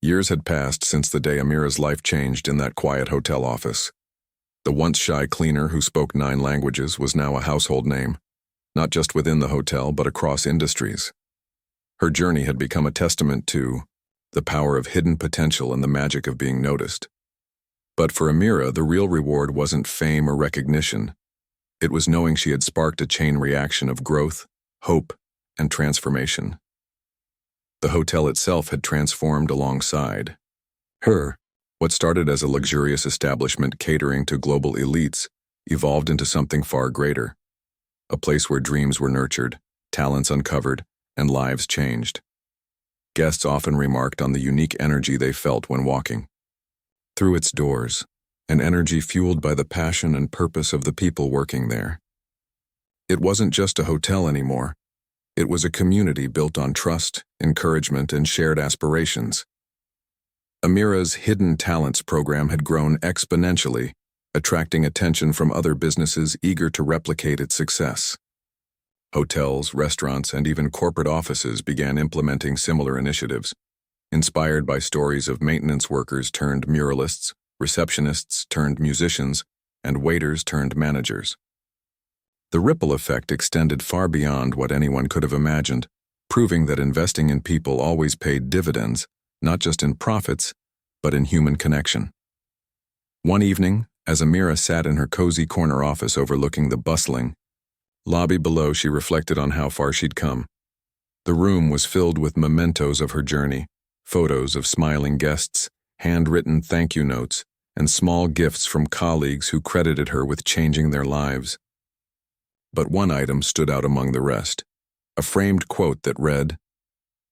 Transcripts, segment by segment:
Years had passed since the day Amira's life changed in that quiet hotel office. The once shy cleaner who spoke 9 languages was now a household name, not just within the hotel but across industries. Her journey had become a testament to the power of hidden potential and the magic of being noticed. But for Amira, the real reward wasn't fame or recognition. It was knowing she had sparked a chain reaction of growth, hope, and transformation. The hotel itself had transformed alongside her. What started as a luxurious establishment catering to global elites evolved into something far greater, a place where dreams were nurtured, talents uncovered, and lives changed. Guests often remarked on the unique energy they felt when walking through its doors, an energy fueled by the passion and purpose of the people working there. It wasn't just a hotel anymore. It was a community built on trust, encouragement, and shared aspirations. Amira's Hidden Talents program had grown exponentially, attracting attention from other businesses eager to replicate its success. Hotels, restaurants, and even corporate offices began implementing similar initiatives, inspired by stories of maintenance workers turned muralists, receptionists turned musicians, and waiters turned managers. The ripple effect extended far beyond what anyone could have imagined, proving that investing in people always paid dividends, not just in profits, but in human connection. One evening, as Amira sat in her cozy corner office overlooking the bustling lobby below, she reflected on how far she'd come. The room was filled with mementos of her journey, photos of smiling guests, handwritten thank you notes, and small gifts from colleagues who credited her with changing their lives. But one item stood out among the rest, a framed quote that read,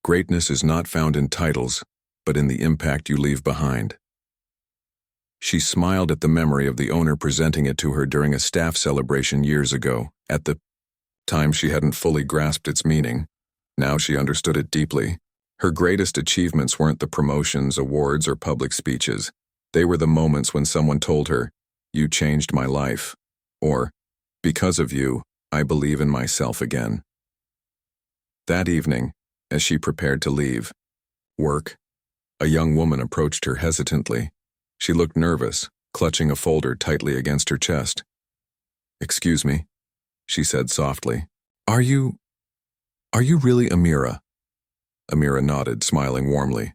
"Greatness is not found in titles, but in the impact you leave behind." She smiled at the memory of the owner presenting it to her during a staff celebration years ago. At the time, she hadn't fully grasped its meaning. Now she understood it deeply. Her greatest achievements weren't the promotions, awards, or public speeches. They were the moments when someone told her, "You changed my life," or, "Because of you, I believe in myself again." That evening, as she prepared to leave work, a young woman approached her hesitantly. She looked nervous, clutching a folder tightly against her chest. "Excuse me," she said softly. Are you really Amira?" Amira nodded, smiling warmly.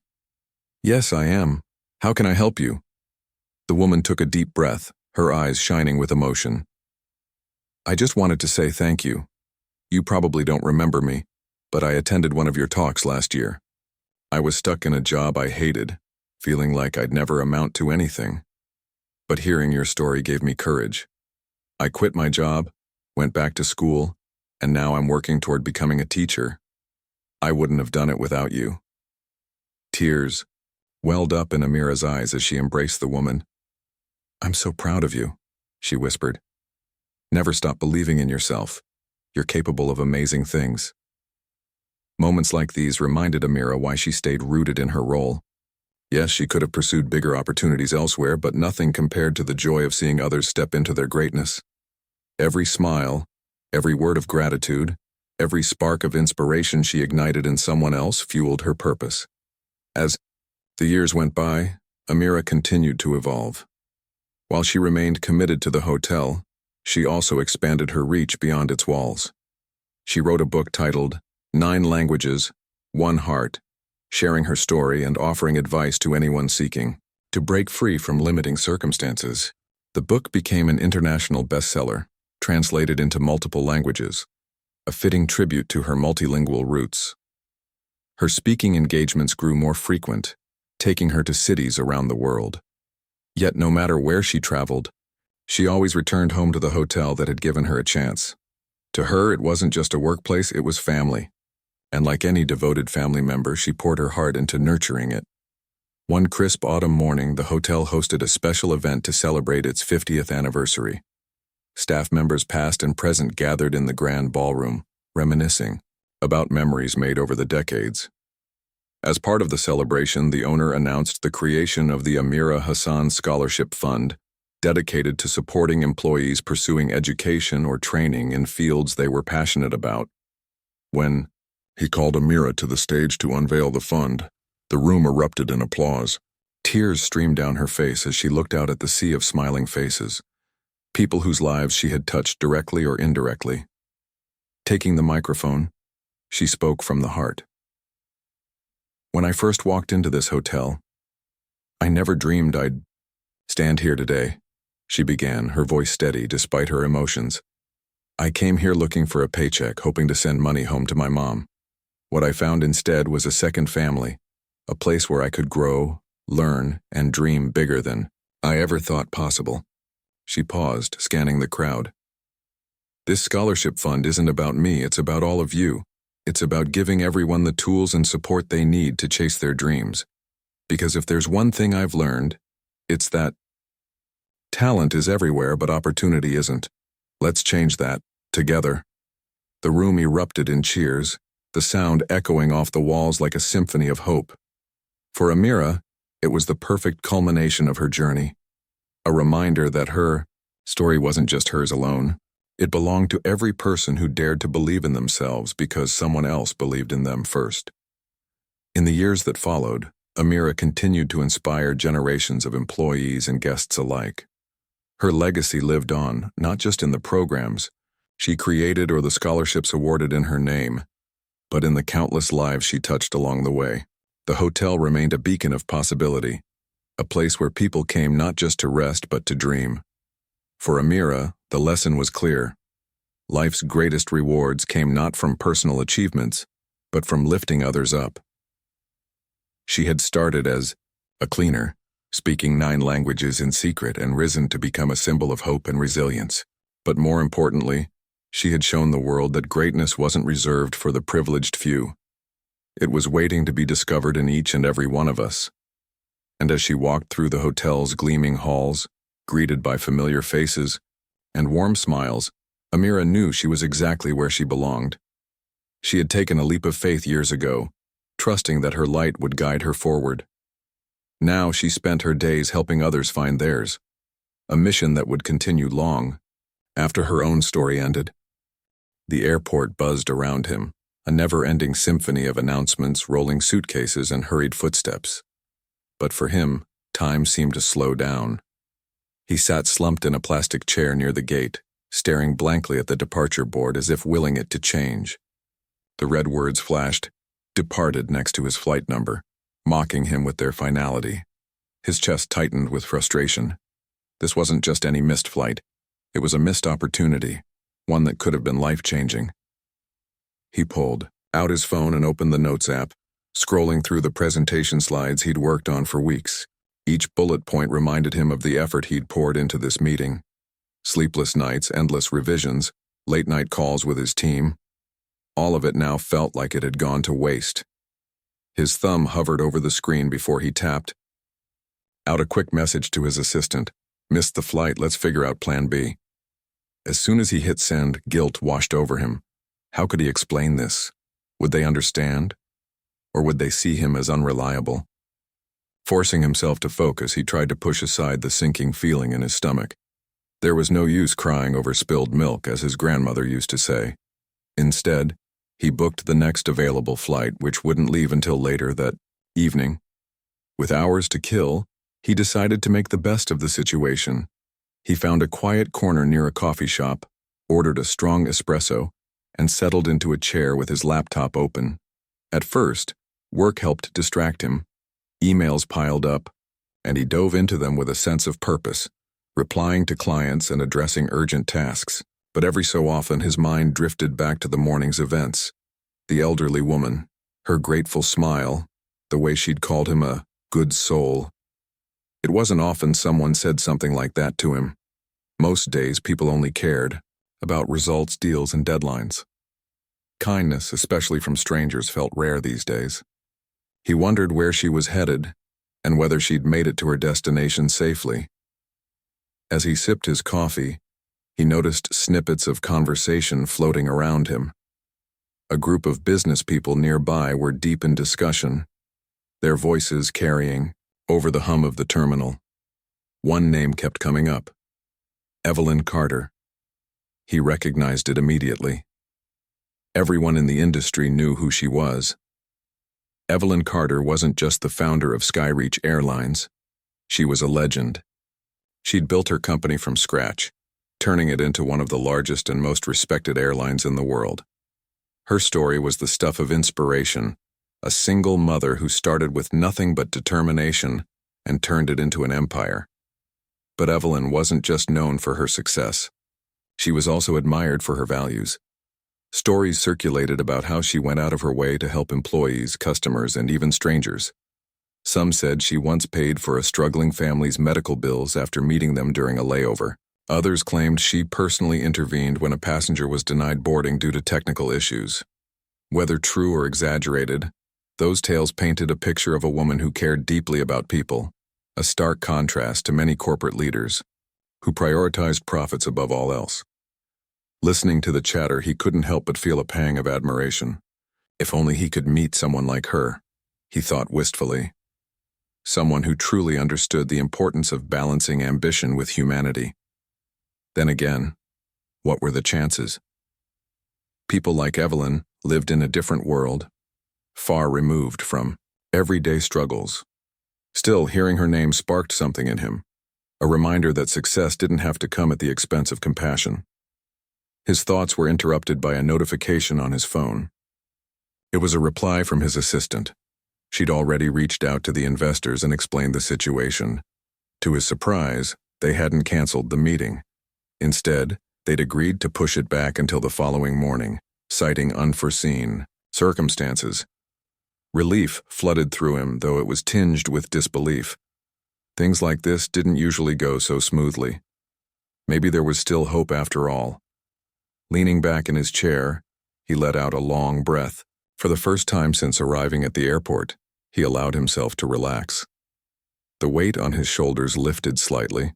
"Yes, I am. How can I help you?" The woman took a deep breath, her eyes shining with emotion. "I just wanted to say thank you. You probably don't remember me, but I attended one of your talks last year. I was stuck in a job I hated, feeling like I'd never amount to anything. But hearing your story gave me courage. I quit my job, went back to school, and now I'm working toward becoming a teacher. I wouldn't have done it without you." Tears welled up in Amira's eyes as she embraced the woman. "I'm so proud of you," she whispered. "Never stop believing in yourself. You're capable of amazing things." Moments like these reminded Amira why she stayed rooted in her role. Yes, she could have pursued bigger opportunities elsewhere, but nothing compared to the joy of seeing others step into their greatness. Every smile, every word of gratitude, every spark of inspiration she ignited in someone else fueled her purpose. As the years went by, Amira continued to evolve. While she remained committed to the hotel, she also expanded her reach beyond its walls. She wrote a book titled 9 Languages, 1 Heart, sharing her story and offering advice to anyone seeking to break free from limiting circumstances. The book became an international bestseller, translated into multiple languages, a fitting tribute to her multilingual roots. Her speaking engagements grew more frequent, taking her to cities around the world. Yet no matter where she traveled, she always returned home to the hotel that had given her a chance. To her, it wasn't just a workplace, it was family. And like any devoted family member, she poured her heart into nurturing it. One crisp autumn morning, the hotel hosted a special event to celebrate its 50th anniversary. Staff members past and present gathered in the grand ballroom, reminiscing about memories made over the decades. As part of the celebration, the owner announced the creation of the Amira Hassan Scholarship Fund, dedicated to supporting employees pursuing education or training in fields they were passionate about. When he called Amira to the stage to unveil the fund, The room erupted in applause. Tears streamed down her face as she looked out at the sea of smiling faces, people whose lives she had touched directly or indirectly. Taking the microphone, she spoke from the heart. When I first walked into this hotel, I never dreamed I'd stand here today, she began, her voice steady despite her emotions. I came here looking for a paycheck, hoping to send money home to my mom. What I found instead was a second family, a place where I could grow, learn, and dream bigger than I ever thought possible. She paused, scanning the crowd. This scholarship fund isn't about me, it's about all of you. It's about giving everyone the tools and support they need to chase their dreams. Because if there's one thing I've learned, it's that talent is everywhere, but opportunity isn't. Let's change that, together. The room erupted in cheers, the sound echoing off the walls like a symphony of hope. For Amira, it was the perfect culmination of her journey. A reminder that her story wasn't just hers alone. It belonged to every person who dared to believe in themselves because someone else believed in them first. In the years that followed, Amira continued to inspire generations of employees and guests alike. Her legacy lived on, not just in the programs she created or the scholarships awarded in her name, but in the countless lives she touched along the way. The hotel remained a beacon of possibility, a place where people came not just to rest but to dream. For Amira, the lesson was clear. Life's greatest rewards came not from personal achievements, but from lifting others up. She had started as a cleaner, speaking 9 languages in secret, and risen to become a symbol of hope and resilience. But more importantly, she had shown the world that greatness wasn't reserved for the privileged few. It was waiting to be discovered in each and every one of us. And as she walked through the hotel's gleaming halls, greeted by familiar faces and warm smiles, Amira knew she was exactly where she belonged. She had taken a leap of faith years ago, trusting that her light would guide her forward. Now she spent her days helping others find theirs, a mission that would continue long after her own story ended. The airport buzzed around him, a never-ending symphony of announcements, rolling suitcases, and hurried footsteps. But for him, time seemed to slow down. He sat slumped in a plastic chair near the gate, staring blankly at the departure board as if willing it to change. The red words flashed, "Departed," next to his flight number, mocking him with their finality. His chest tightened with frustration. This wasn't just any missed flight. It was a missed opportunity, one that could have been life-changing. He pulled out his phone and opened the Notes app, scrolling through the presentation slides he'd worked on for weeks. Each bullet point reminded him of the effort he'd poured into this meeting. Sleepless nights, endless revisions, late-night calls with his team. All of it now felt like it had gone to waste. His thumb hovered over the screen before he tapped out a quick message to his assistant. "Missed the flight, let's figure out plan B." As soon as he hit send, guilt washed over him. How could he explain this? Would they understand? Or would they see him as unreliable? Forcing himself to focus, he tried to push aside the sinking feeling in his stomach. There was no use crying over spilled milk, as his grandmother used to say. Instead, he booked the next available flight, which wouldn't leave until later that evening. With hours to kill, he decided to make the best of the situation. He found a quiet corner near a coffee shop, ordered a strong espresso, and settled into a chair with his laptop open. At first, work helped distract him. Emails piled up, and he dove into them with a sense of purpose, replying to clients and addressing urgent tasks. But every so often his mind drifted back to the morning's events. The elderly woman, her grateful smile, the way she'd called him a good soul. It wasn't often someone said something like that to him. Most days people only cared about results, deals, and deadlines. Kindness, especially from strangers, felt rare these days. He wondered where she was headed and whether she'd made it to her destination safely. As he sipped his coffee, he noticed snippets of conversation floating around him. A group of business people nearby were deep in discussion, their voices carrying over the hum of the terminal. One name kept coming up: Evelyn Carter. He recognized it immediately. Everyone in the industry knew who she was. Evelyn Carter wasn't just the founder of Skyreach Airlines. She was a legend. She'd built her company from scratch, turning it into one of the largest and most respected airlines in the world. Her story was the stuff of inspiration, a single mother who started with nothing but determination and turned it into an empire. But Evelyn wasn't just known for her success. She was also admired for her values. Stories circulated about how she went out of her way to help employees, customers, and even strangers. Some said she once paid for a struggling family's medical bills after meeting them during a layover. Others claimed she personally intervened when a passenger was denied boarding due to technical issues. Whether true or exaggerated, those tales painted a picture of a woman who cared deeply about people, a stark contrast to many corporate leaders who prioritized profits above all else. Listening to the chatter, he couldn't help but feel a pang of admiration. If only he could meet someone like her, he thought wistfully. Someone who truly understood the importance of balancing ambition with humanity. Then again, what were the chances? People like Evelyn lived in a different world, far removed from everyday struggles. Still, hearing her name sparked something in him, a reminder that success didn't have to come at the expense of compassion. His thoughts were interrupted by a notification on his phone. It was a reply from his assistant. She'd already reached out to the investors and explained the situation. To his surprise, they hadn't canceled the meeting. Instead, they'd agreed to push it back until the following morning, citing unforeseen circumstances. Relief flooded through him, though it was tinged with disbelief. Things like this didn't usually go so smoothly. Maybe there was still hope after all. Leaning back in his chair, he let out a long breath. For the first time since arriving at the airport, he allowed himself to relax. The weight on his shoulders lifted slightly,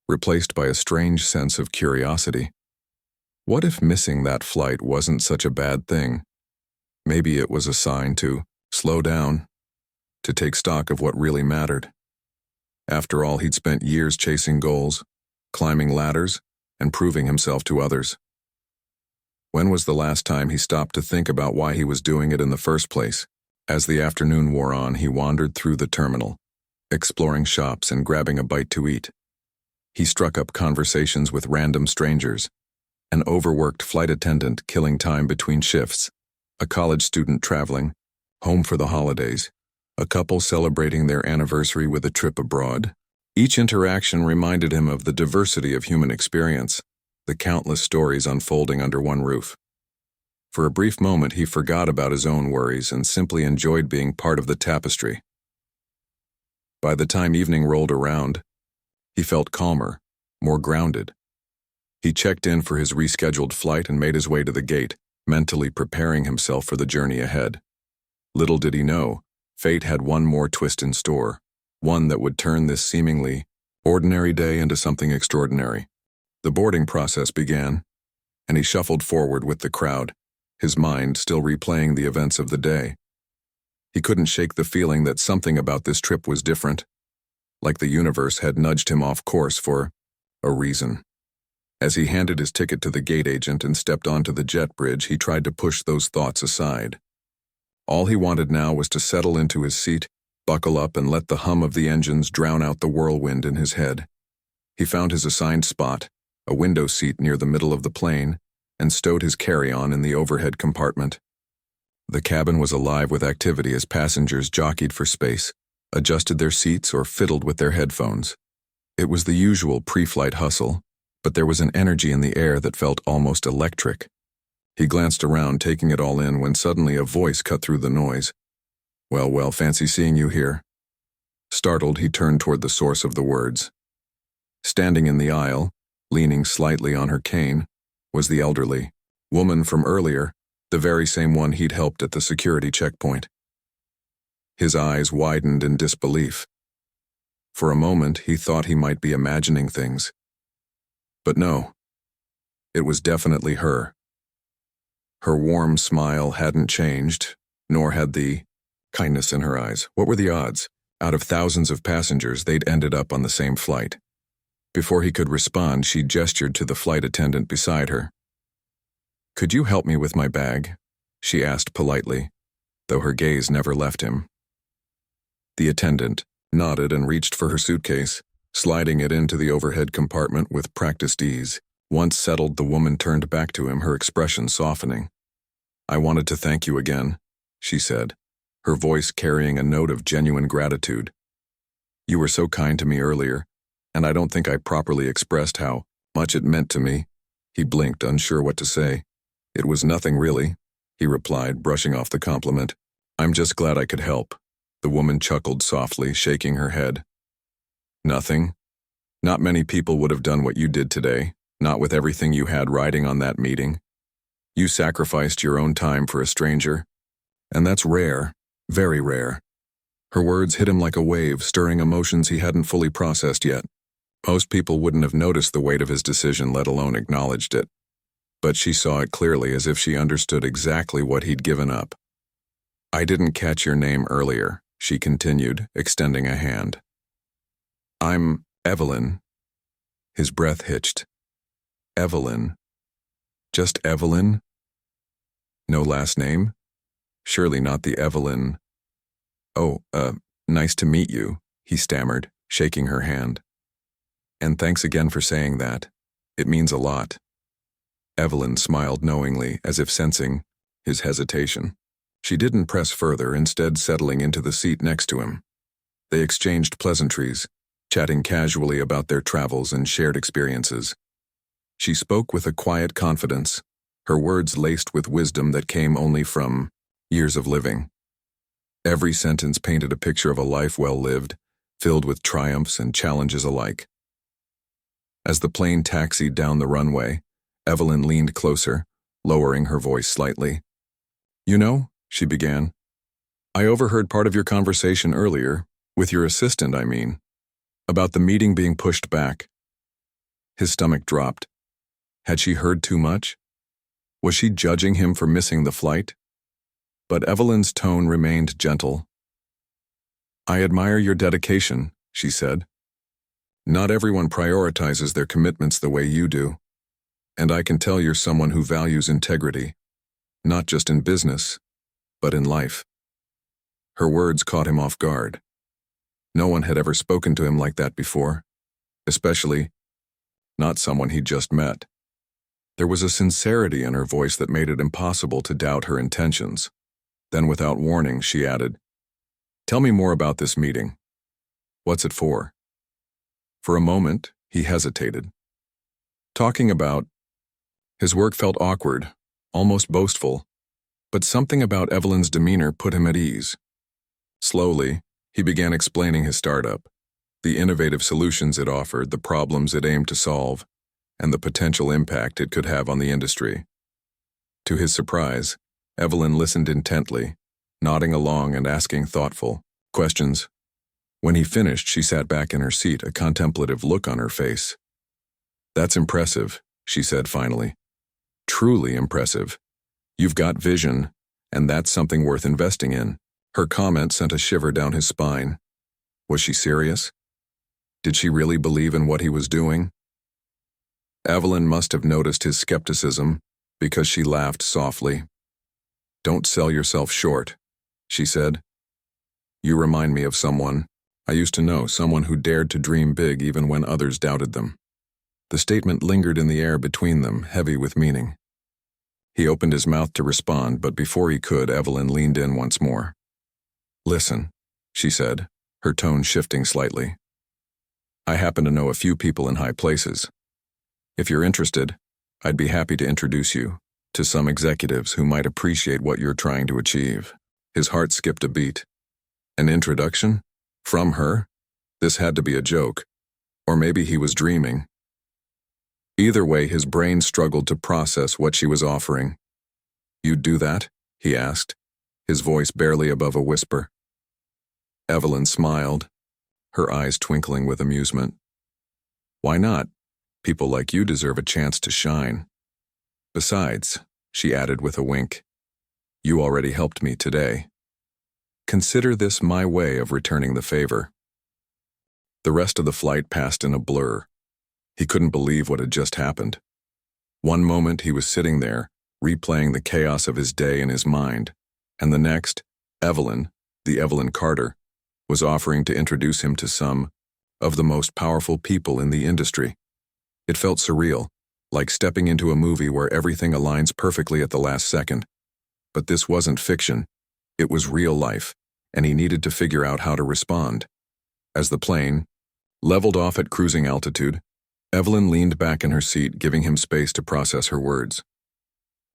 replaced by a strange sense of curiosity. What if missing that flight wasn't such a bad thing? Maybe it was a sign to slow down, to take stock of what really mattered. After all, he'd spent years chasing goals, climbing ladders, and proving himself to others. When was the last time he stopped to think about why he was doing it in the first place? As the afternoon wore on, he wandered through the terminal, exploring shops and grabbing a bite to eat. He struck up conversations with random strangers, an overworked flight attendant killing time between shifts, a college student traveling, home for the holidays, a couple celebrating their anniversary with a trip abroad. Each interaction reminded him of the diversity of human experience, the countless stories unfolding under one roof. For a brief moment, he forgot about his own worries and simply enjoyed being part of the tapestry. By the time evening rolled around, he felt calmer, more grounded. He checked in for his rescheduled flight and made his way to the gate, mentally preparing himself for the journey ahead. Little did he know, fate had one more twist in store, one that would turn this seemingly ordinary day into something extraordinary. The boarding process began, and he shuffled forward with the crowd, his mind still replaying the events of the day. He couldn't shake the feeling that something about this trip was different, like the universe had nudged him off course for a reason. As he handed his ticket to the gate agent and stepped onto the jet bridge, he tried to push those thoughts aside. All he wanted now was to settle into his seat, buckle up, and let the hum of the engines drown out the whirlwind in his head. He found his assigned spot, a window seat near the middle of the plane, and stowed his carry-on in the overhead compartment. The cabin was alive with activity as passengers jockeyed for space, adjusted their seats, or fiddled with their headphones. It was the usual pre-flight hustle, but there was an energy in the air that felt almost electric. He glanced around, taking it all in, when suddenly a voice cut through the noise. Well, fancy seeing you here." Startled, he turned toward the source of the words. Standing in the aisle, leaning slightly on her cane, was the elderly woman from earlier, the very same one he'd helped at the security checkpoint. His eyes widened in disbelief. For a moment, he thought he might be imagining things. But no, it was definitely her. Her warm smile hadn't changed, nor had the kindness in her eyes. What were the odds? Out of thousands of passengers, they'd ended up on the same flight. Before he could respond, she gestured to the flight attendant beside her. "Could you help me with my bag?" she asked politely. though her gaze never left him. The attendant nodded and reached for her suitcase, sliding it into the overhead compartment with practiced ease. Once settled, the woman turned back to him, her expression softening. "I wanted to thank you again," she said, her voice carrying a note of genuine gratitude. "You were so kind to me earlier, and I don't think I properly expressed how much it meant to me." He blinked, unsure what to say. "It was nothing really," he replied, brushing off the compliment. "I'm just glad I could help." The woman chuckled softly, shaking her head. "Nothing? Not many people would have done what you did today, not with everything you had riding on that meeting. You sacrificed your own time for a stranger, and that's rare, very rare." Her words hit him like a wave, stirring emotions he hadn't fully processed yet. Most people wouldn't have noticed the weight of his decision, let alone acknowledged it. But she saw it clearly, as if she understood exactly what he'd given up. "I didn't catch your name earlier," she continued, extending a hand. "I'm Evelyn." His breath hitched. "Evelyn? Just Evelyn? No last name? Surely not the Evelyn—" "Oh, nice to meet you," he stammered, shaking her hand. "And thanks again for saying that. It means a lot." Evelyn smiled knowingly, as if sensing his hesitation. She didn't press further, instead settling into the seat next to him. They exchanged pleasantries, chatting casually about their travels and shared experiences. She spoke with a quiet confidence, her words laced with wisdom that came only from years of living. Every sentence painted a picture of a life well lived, filled with triumphs and challenges alike. As the plane taxied down the runway, Evelyn leaned closer, lowering her voice slightly. "You know," she began, "I overheard part of your conversation earlier, with your assistant, I mean, about the meeting being pushed back." His stomach dropped. Had she heard too much? Was she judging him for missing the flight? But Evelyn's tone remained gentle. "I admire your dedication," she said. "Not everyone prioritizes their commitments the way you do. And I can tell you're someone who values integrity, not just in business, but in life." Her words caught him off guard. No one had ever spoken to him like that before, especially not someone he'd just met. There was a sincerity in her voice that made it impossible to doubt her intentions. Then, without warning, she added, "Tell me more about this meeting. What's it for?" For a moment, he hesitated. Talking about his work felt awkward, almost boastful, but something about Evelyn's demeanor put him at ease. Slowly, he began explaining his startup, the innovative solutions it offered, the problems it aimed to solve, and the potential impact it could have on the industry. To his surprise, Evelyn listened intently, nodding along and asking thoughtful questions. When he finished, she sat back in her seat, a contemplative look on her face. "That's impressive," she said finally. "Truly impressive. You've got vision, and that's something worth investing in." Her comment sent a shiver down his spine. Was she serious? Did she really believe in what he was doing? Evelyn must have noticed his skepticism, because she laughed softly. "Don't sell yourself short," she said. "You remind me of someone I used to know, someone who dared to dream big even when others doubted them." The statement lingered in the air between them, heavy with meaning. He opened his mouth to respond, but before he could, Evelyn leaned in once more. "Listen," she said, her tone shifting slightly. "I happen to know a few people in high places. If you're interested, I'd be happy to introduce you to some executives who might appreciate what you're trying to achieve." His heart skipped a beat. An introduction? From her? This had to be a joke. Or maybe he was dreaming. Either way, his brain struggled to process what she was offering. "You'd do that?" he asked, his voice barely above a whisper. Evelyn smiled, her eyes twinkling with amusement. "Why not? People like you deserve a chance to shine. Besides," she added with a wink, "you already helped me today. Consider this my way of returning the favor." The rest of the flight passed in a blur. He couldn't believe what had just happened. One moment he was sitting there, replaying the chaos of his day in his mind, and the next, Evelyn, the Evelyn Carter, was offering to introduce him to some of the most powerful people in the industry. It felt surreal, like stepping into a movie where everything aligns perfectly at the last second. But this wasn't fiction. It was real life, and he needed to figure out how to respond. As the plane leveled off at cruising altitude, Evelyn leaned back in her seat, giving him space to process her words.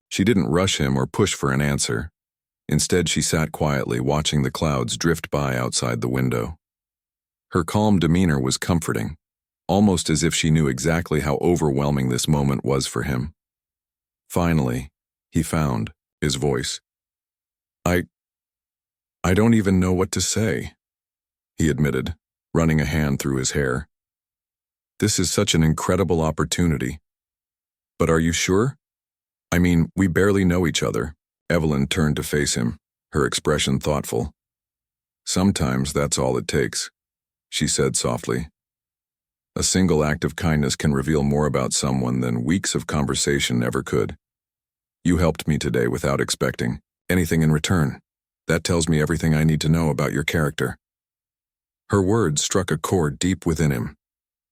She didn't rush him or push for an answer. Instead, she sat quietly, watching the clouds drift by outside the window. Her calm demeanor was comforting, almost as if she knew exactly how overwhelming this moment was for him. Finally, he found his voice. I don't even know what to say," he admitted, running a hand through his hair. "This is such an incredible opportunity. But are you sure? I mean, we barely know each other." Evelyn turned to face him, her expression thoughtful. "Sometimes that's all it takes," she said softly. "A single act of kindness can reveal more about someone than weeks of conversation ever could. You helped me today without expecting anything in return. That tells me everything I need to know about your character." Her words struck a chord deep within him.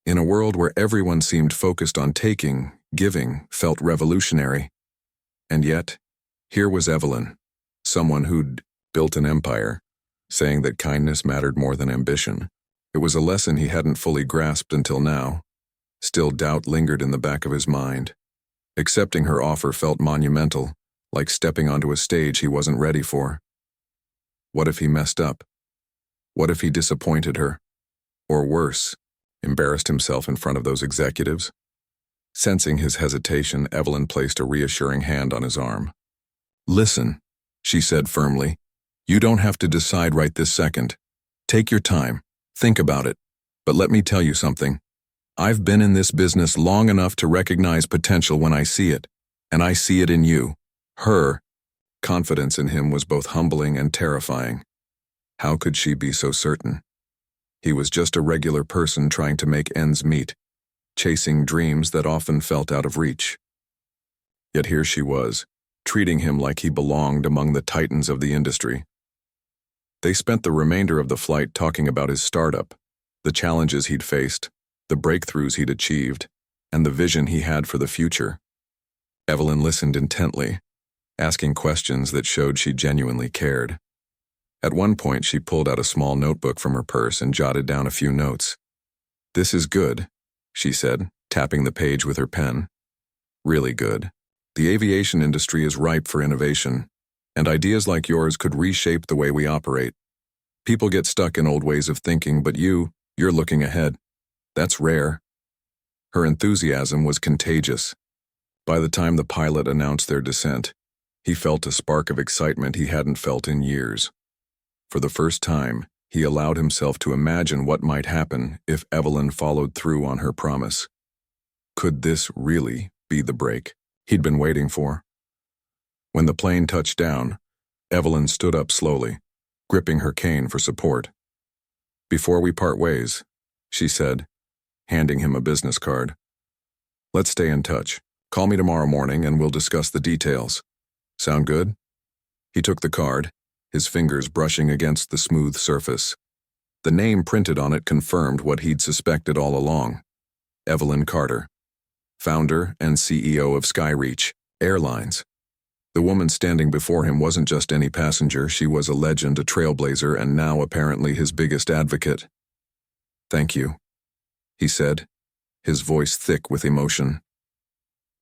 In a world where everyone seemed focused on taking, giving felt revolutionary. And yet, here was Evelyn, someone who'd built an empire, saying that kindness mattered more than ambition. It was a lesson he hadn't fully grasped until now. Still, doubt lingered in the back of his mind. Accepting her offer felt monumental, like stepping onto a stage he wasn't ready for. What if he messed up? What if he disappointed her? Or worse, embarrassed himself in front of those executives? Sensing his hesitation, Evelyn placed a reassuring hand on his arm. "Listen," she said firmly. "You don't have to decide right this second. Take your time. Think about it. But let me tell you something. I've been in this business long enough to recognize potential when I see it, and I see it in you." Her confidence in him was both humbling and terrifying. How could she be so certain? He was just a regular person trying to make ends meet, chasing dreams that often felt out of reach. Yet here she was, treating him like he belonged among the titans of the industry. They spent the remainder of the flight talking about his startup, the challenges he'd faced, the breakthroughs he'd achieved, and the vision he had for the future. Evelyn listened intently, asking questions that showed she genuinely cared. At one point, she pulled out a small notebook from her purse and jotted down a few notes. "This is good," she said, tapping the page with her pen. "Really good. The aviation industry is ripe for innovation, and ideas like yours could reshape the way we operate. People get stuck in old ways of thinking, but you're looking ahead. That's rare." Her enthusiasm was contagious. By the time the pilot announced their descent, he felt a spark of excitement he hadn't felt in years. For the first time, he allowed himself to imagine what might happen if Evelyn followed through on her promise. Could this really be the break he'd been waiting for? When the plane touched down, Evelyn stood up slowly, gripping her cane for support. "Before we part ways," she said, handing him a business card, "let's stay in touch. Call me tomorrow morning and we'll discuss the details. Sound good?" He took the card, his fingers brushing against the smooth surface. The name printed on it confirmed what he'd suspected all along. Evelyn Carter, founder and CEO of Skyreach Airlines. The woman standing before him wasn't just any passenger, she was a legend, a trailblazer, and now apparently his biggest advocate. "Thank you," he said, his voice thick with emotion.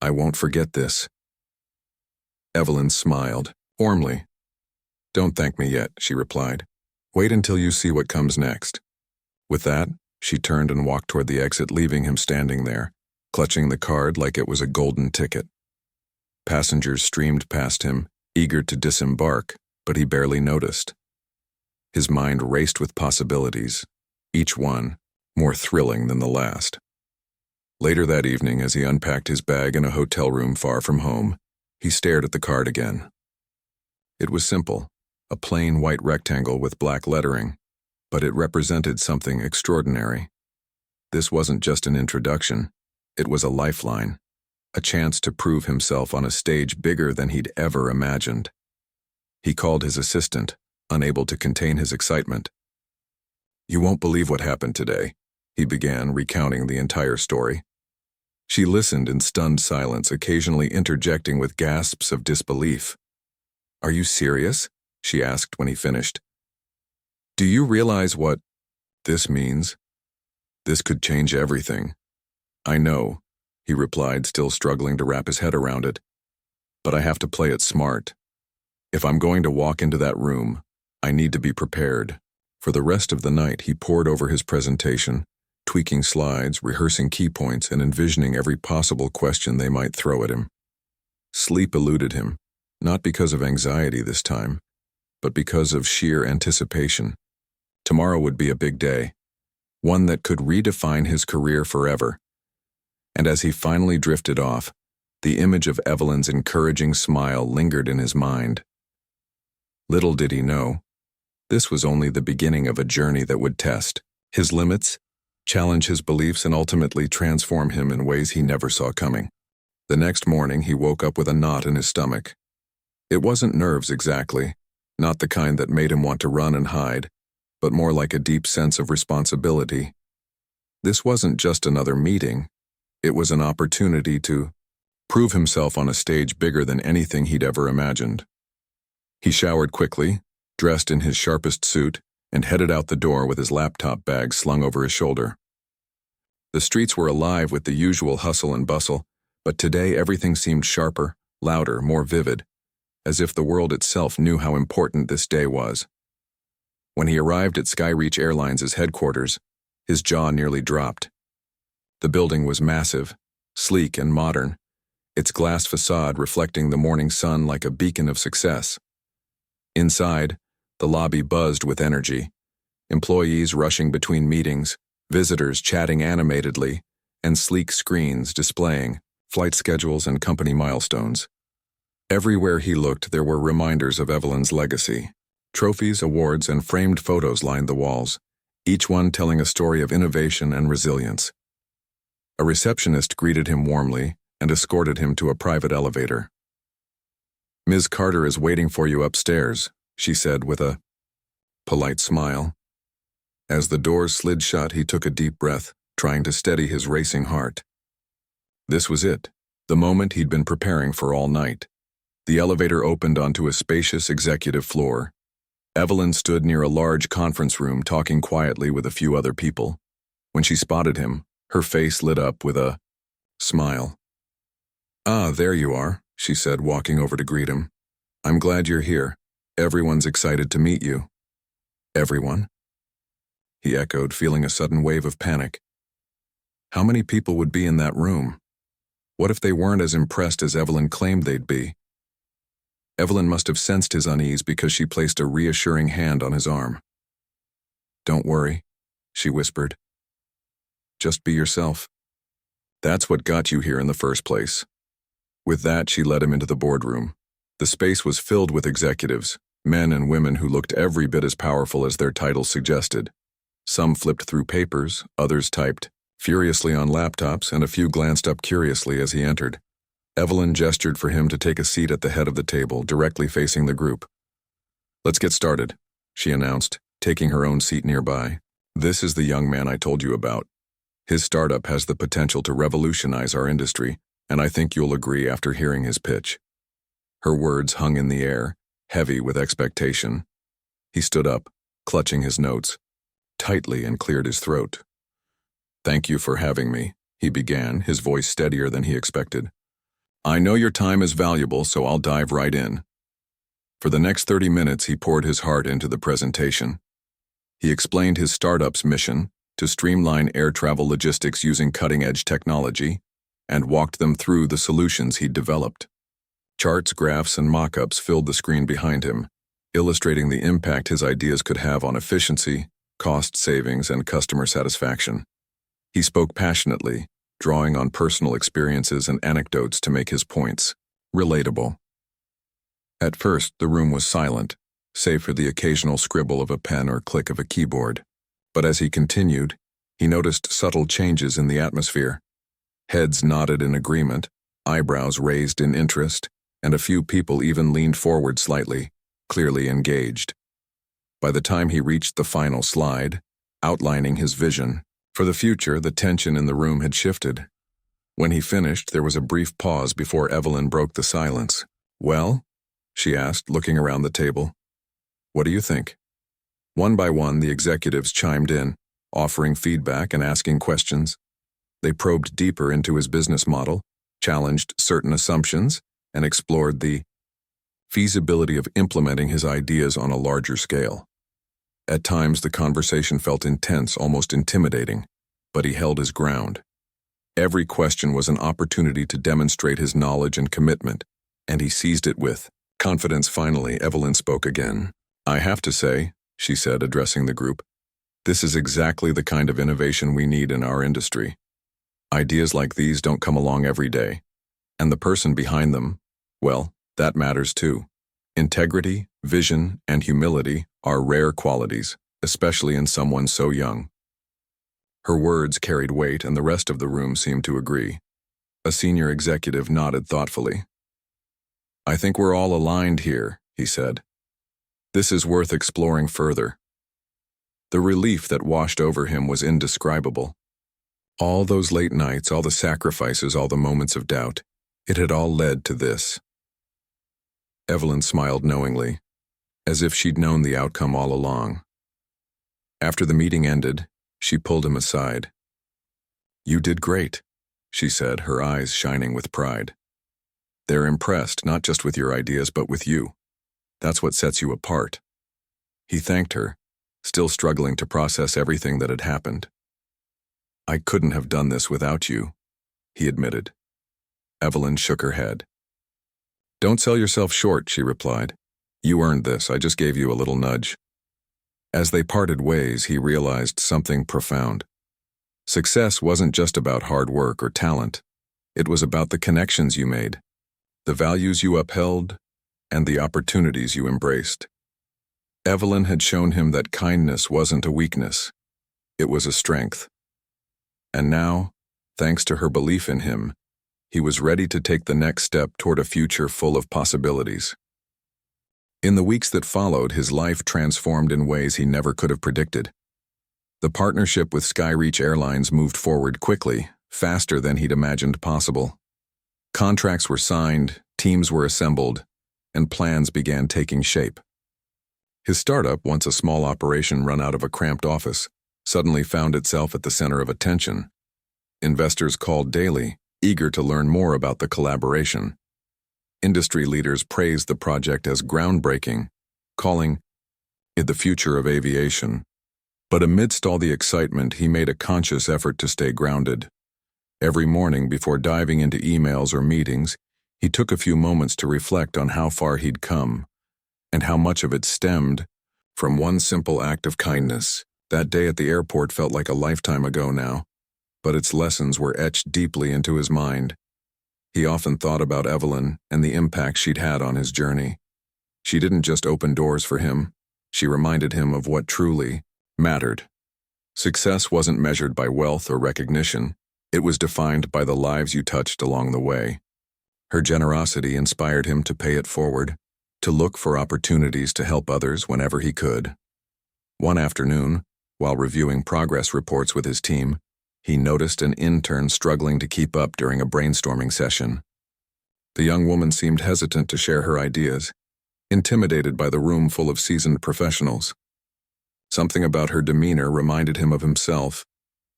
"I won't forget this." Evelyn smiled, warmly. "Don't thank me yet," she replied. "Wait until you see what comes next." With that, she turned and walked toward the exit, leaving him standing there, clutching the card like it was a golden ticket. Passengers streamed past him, eager to disembark, but he barely noticed. His mind raced with possibilities, each one more thrilling than the last. Later that evening, as he unpacked his bag in a hotel room far from home, he stared at the card again. It was simple, a plain white rectangle with black lettering, but it represented something extraordinary. This wasn't just an introduction, it was a lifeline, a chance to prove himself on a stage bigger than he'd ever imagined. He called his assistant, unable to contain his excitement. "You won't believe what happened today," he began, recounting the entire story. She listened in stunned silence, occasionally interjecting with gasps of disbelief. "Are you serious?" she asked when he finished. "Do you realize what this means? This could change everything." "I know," he replied, still struggling to wrap his head around it. "But I have to play it smart. If I'm going to walk into that room, I need to be prepared." For the rest of the night, he pored over his presentation, tweaking slides, rehearsing key points, and envisioning every possible question they might throw at him. Sleep eluded him, not because of anxiety this time, but because of sheer anticipation. Tomorrow would be a big day, one that could redefine his career forever. And as he finally drifted off, the image of Evelyn's encouraging smile lingered in his mind. Little did he know, this was only the beginning of a journey that would test his limits, challenge his beliefs, and ultimately transform him in ways he never saw coming. The next morning, he woke up with a knot in his stomach. It wasn't nerves exactly, not the kind that made him want to run and hide, but more like a deep sense of responsibility. This wasn't just another meeting. It was an opportunity to prove himself on a stage bigger than anything he'd ever imagined. He showered quickly, dressed in his sharpest suit, and headed out the door with his laptop bag slung over his shoulder. The streets were alive with the usual hustle and bustle, but today everything seemed sharper, louder, more vivid, as if the world itself knew how important this day was. When he arrived at Skyreach Airlines' headquarters, his jaw nearly dropped. The building was massive, sleek and modern, its glass facade reflecting the morning sun like a beacon of success. Inside, the lobby buzzed with energy, employees rushing between meetings, visitors chatting animatedly, and sleek screens displaying flight schedules and company milestones. Everywhere he looked, there were reminders of Evelyn's legacy. Trophies, awards, and framed photos lined the walls, each one telling a story of innovation and resilience. A receptionist greeted him warmly and escorted him to a private elevator. "Ms. Carter is waiting for you upstairs," she said with a polite smile. As the doors slid shut, he took a deep breath, trying to steady his racing heart. This was it, the moment he'd been preparing for all night. The elevator opened onto a spacious executive floor. Evelyn stood near a large conference room talking quietly with a few other people. When she spotted him, her face lit up with a smile. "Ah, there you are," she said, walking over to greet him. "I'm glad you're here. Everyone's excited to meet you." "Everyone?" he echoed, feeling a sudden wave of panic. How many people would be in that room? What if they weren't as impressed as Evelyn claimed they'd be? Evelyn must have sensed his unease because she placed a reassuring hand on his arm. "Don't worry," she whispered. "Just be yourself. That's what got you here in the first place." With that, she led him into the boardroom. The space was filled with executives, men and women who looked every bit as powerful as their titles suggested. Some flipped through papers, others typed furiously on laptops, and a few glanced up curiously as he entered. Evelyn gestured for him to take a seat at the head of the table, directly facing the group. "Let's get started," she announced, taking her own seat nearby. "This is the young man I told you about. His startup has the potential to revolutionize our industry, and I think you'll agree after hearing his pitch." Her words hung in the air, heavy with expectation. He stood up, clutching his notes tightly, and cleared his throat. "Thank you for having me," he began, his voice steadier than he expected. "I know your time is valuable, so I'll dive right in." For the next 30 minutes, he poured his heart into the presentation. He explained his startup's mission to streamline air travel logistics using cutting-edge technology, and walked them through the solutions he'd developed. Charts, graphs, and mock-ups filled the screen behind him, illustrating the impact his ideas could have on efficiency, cost savings, and customer satisfaction. He spoke passionately, drawing on personal experiences and anecdotes to make his points relatable. At first, the room was silent, save for the occasional scribble of a pen or click of a keyboard. But as he continued, he noticed subtle changes in the atmosphere. Heads nodded in agreement, eyebrows raised in interest, and a few people even leaned forward slightly, clearly engaged. By the time he reached the final slide, outlining his vision for the future, the tension in the room had shifted. When he finished, there was a brief pause before Evelyn broke the silence. "Well?" she asked, looking around the table. "What do you think?" One by one, the executives chimed in, offering feedback and asking questions. They probed deeper into his business model, challenged certain assumptions, and explored the feasibility of implementing his ideas on a larger scale. At times, the conversation felt intense, almost intimidating, but he held his ground. Every question was an opportunity to demonstrate his knowledge and commitment, and he seized it with confidence. Finally, Evelyn spoke again. "I have to say," she said, addressing the group, "this is exactly the kind of innovation we need in our industry. Ideas like these don't come along every day. And the person behind them, well, that matters too. Integrity, vision, and humility are rare qualities, especially in someone so young." Her words carried weight, and the rest of the room seemed to agree. A senior executive nodded thoughtfully. "I think we're all aligned here," he said. "This is worth exploring further." The relief that washed over him was indescribable. All those late nights, all the sacrifices, all the moments of doubt, it had all led to this. Evelyn smiled knowingly, as if she'd known the outcome all along. After the meeting ended, she pulled him aside. "You did great," she said, her eyes shining with pride. "They're impressed, not just with your ideas, but with you. That's what sets you apart." He thanked her, still struggling to process everything that had happened. "I couldn't have done this without you," he admitted. Evelyn shook her head. "Don't sell yourself short," she replied. "You earned this, I just gave you a little nudge." As they parted ways, he realized something profound. Success wasn't just about hard work or talent. It was about the connections you made, the values you upheld, and the opportunities you embraced. Evelyn had shown him that kindness wasn't a weakness. It was a strength. And now, thanks to her belief in him, he was ready to take the next step toward a future full of possibilities. In the weeks that followed, his life transformed in ways he never could have predicted. The partnership with Skyreach Airlines moved forward quickly, faster than he'd imagined possible. Contracts were signed, teams were assembled, and plans began taking shape. His startup, once a small operation run out of a cramped office, suddenly found itself at the center of attention. Investors called daily, eager to learn more about the collaboration. Industry leaders praised the project as groundbreaking, calling it the future of aviation. But amidst all the excitement, he made a conscious effort to stay grounded. Every morning, before diving into emails or meetings, he took a few moments to reflect on how far he'd come, and how much of it stemmed from one simple act of kindness. That day at the airport felt like a lifetime ago now, but its lessons were etched deeply into his mind. He often thought about Evelyn and the impact she'd had on his journey. She didn't just open doors for him, she reminded him of what truly mattered. Success wasn't measured by wealth or recognition, it was defined by the lives you touched along the way. Her generosity inspired him to pay it forward, to look for opportunities to help others whenever he could. One afternoon, while reviewing progress reports with his team, he noticed an intern struggling to keep up during a brainstorming session. The young woman seemed hesitant to share her ideas, intimidated by the room full of seasoned professionals. Something about her demeanor reminded him of himself,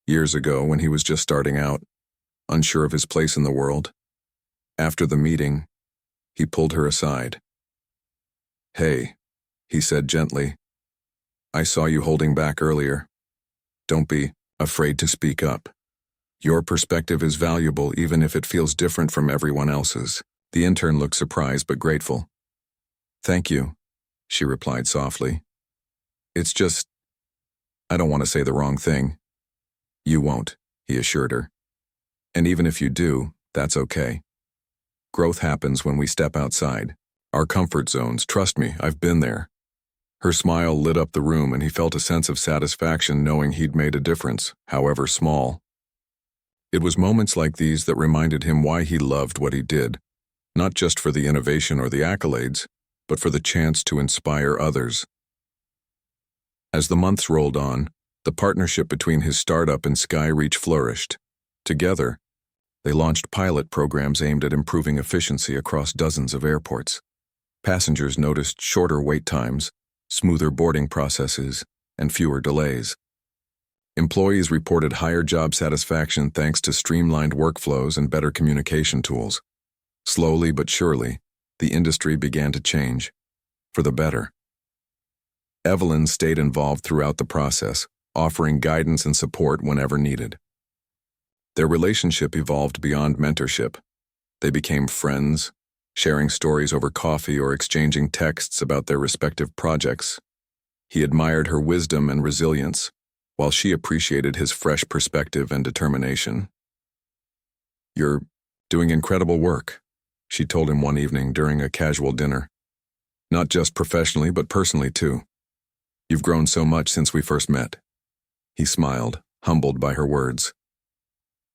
years ago when he was just starting out, unsure of his place in the world. After the meeting, he pulled her aside. "Hey," he said gently, "I saw you holding back earlier. Don't be afraid to speak up. Your perspective is valuable even if it feels different from everyone else's." The intern looked surprised but grateful. "Thank you," she replied softly. "It's just, I don't want to say the wrong thing." "You won't," he assured her. "And even if you do, that's okay. Growth happens when we step outside our comfort zones. Trust me, I've been there." Her smile lit up the room, and he felt a sense of satisfaction knowing he'd made a difference, however small. It was moments like these that reminded him why he loved what he did, not just for the innovation or the accolades, but for the chance to inspire others. As the months rolled on, the partnership between his startup and Skyreach flourished. Together, they launched pilot programs aimed at improving efficiency across dozens of airports. Passengers noticed shorter wait times, smoother boarding processes, and fewer delays. Employees reported higher job satisfaction thanks to streamlined workflows and better communication tools. Slowly but surely, the industry began to change, for the better. Evelyn stayed involved throughout the process, offering guidance and support whenever needed. Their relationship evolved beyond mentorship. They became friends, sharing stories over coffee or exchanging texts about their respective projects. He admired her wisdom and resilience, while she appreciated his fresh perspective and determination. "You're doing incredible work," she told him one evening during a casual dinner. "Not just professionally, but personally too. You've grown so much since we first met." He smiled, humbled by her words.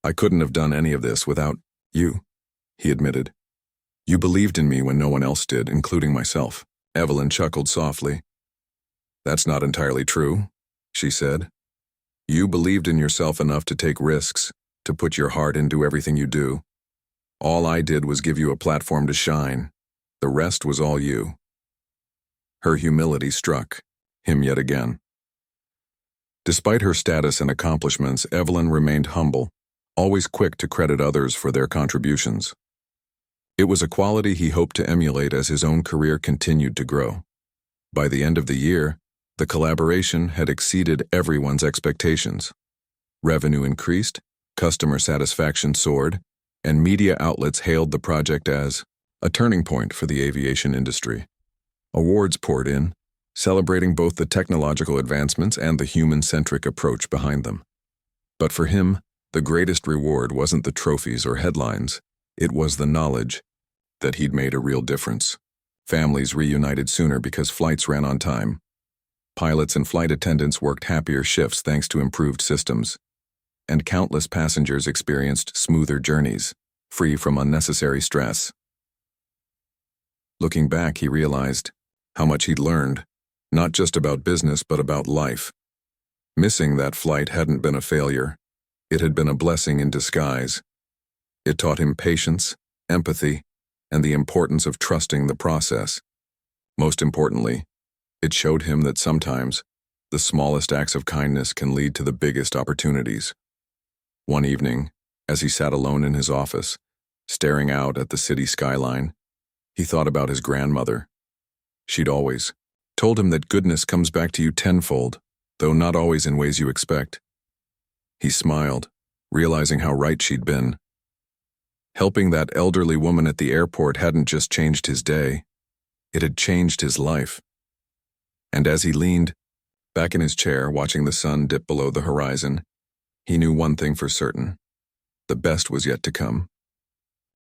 "I couldn't have done any of this without you," he admitted. "You believed in me when no one else did, including myself." Evelyn chuckled softly. "That's not entirely true," she said. "You believed in yourself enough to take risks, to put your heart into everything you do. All I did was give you a platform to shine. The rest was all you." Her humility struck him yet again. Despite her status and accomplishments, Evelyn remained humble, always quick to credit others for their contributions. It was a quality he hoped to emulate as his own career continued to grow. By the end of the year, the collaboration had exceeded everyone's expectations. Revenue increased, customer satisfaction soared, and media outlets hailed the project as a turning point for the aviation industry. Awards poured in, celebrating both the technological advancements and the human-centric approach behind them. But for him, the greatest reward wasn't the trophies or headlines, it was the knowledge that he'd made a real difference. Families reunited sooner because flights ran on time. Pilots and flight attendants worked happier shifts thanks to improved systems. And countless passengers experienced smoother journeys, free from unnecessary stress. Looking back, he realized how much he'd learned, not just about business but about life. Missing that flight hadn't been a failure. It had been a blessing in disguise. It taught him patience, empathy, and the importance of trusting the process. Most importantly, it showed him that sometimes the smallest acts of kindness can lead to the biggest opportunities. One evening, as he sat alone in his office, staring out at the city skyline, he thought about his grandmother. She'd always told him that goodness comes back to you tenfold, though not always in ways you expect. He smiled, realizing how right she'd been. Helping that elderly woman at the airport hadn't just changed his day, it had changed his life. And as he leaned back in his chair, watching the sun dip below the horizon, he knew one thing for certain: the best was yet to come.